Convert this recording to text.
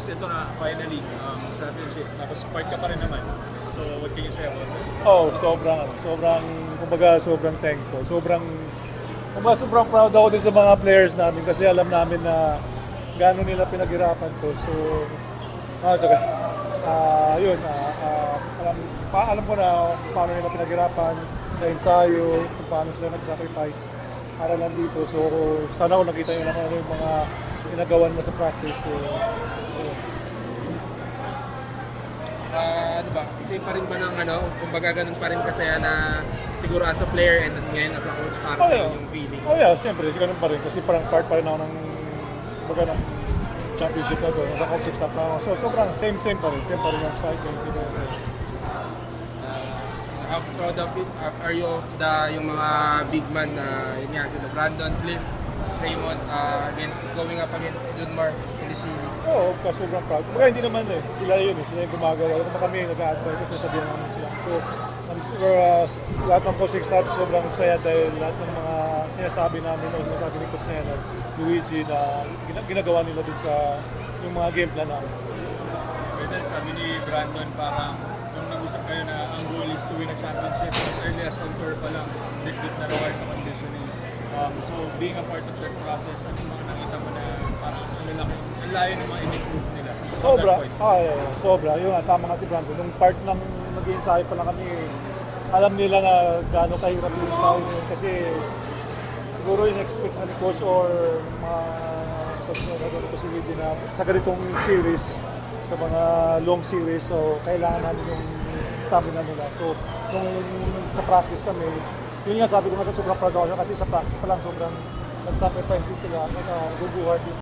Tapos ito na, finally, championship. Tapos part ka pa rin naman. So, what can you say about that? Oh, kumbaga sobrang thankful. Sobrang proud ako din sa mga players namin kasi alam namin na gaano nila pinaghirapan to. So, sige. Alam ko na kung paano nila pinaghirapan sa ensayo, kung paano sila nag-sacrifice para lang dito. So, sana ko nakita nyo lang ano yung mga ginagawan mo sa practice. So, Ano ba, same pa rin ba ng kumbaga ganun pa rin kasaya na siguro as a player and ngayon as a coach para sa yung feeling? Oh yeah, siyempre, ganun pa rin kasi parang part pa rin ako ng championship na to, nasa coaching staff na ako. So sobrang same pa rin yung excitement. How proud of it are you of yung mga big man na yun nga, sila Brandon, Flip, Raymond going up against Junmar in the series? Oo, sobrang proud. Kumbaga hindi naman sila yun sila yung gumagawa. Kung kami nag-a-advise kasi sabihan namin sila. So, I'm sure lahat ng coaching staff sobrang saya dahil lahat ng mga sinasabi namin o sinasabi ni Coach Nena, Luigi na ginagawa nila dun sa yung mga game plan namin. Pwede, sabi ni Brandon, parang nung nag-usap kayo na ang goal is to win a championship as early as on tour pa lang, bit na require sa conditioning. So, being a part of that process, ano mga nakita mo na parang ang layo ng mga in-improve nila? Sobra. Yun nga, tama nga si Brandon. Nung part ng mag-i-ensayo pa lang kami, alam nila na gaano kahirap yung ensayo kasi siguro in-expect na ni Coach or mga coach na si Luigi na sa ganitong series, sa mga long series, so kailangan namin yung stamina nila. So, nung sa practice kami, yun nga sabi ko nga sa sobrang proud ako kasi sa practice pa lang sobrang nag-sacrifice din sila, nag-guguhard din.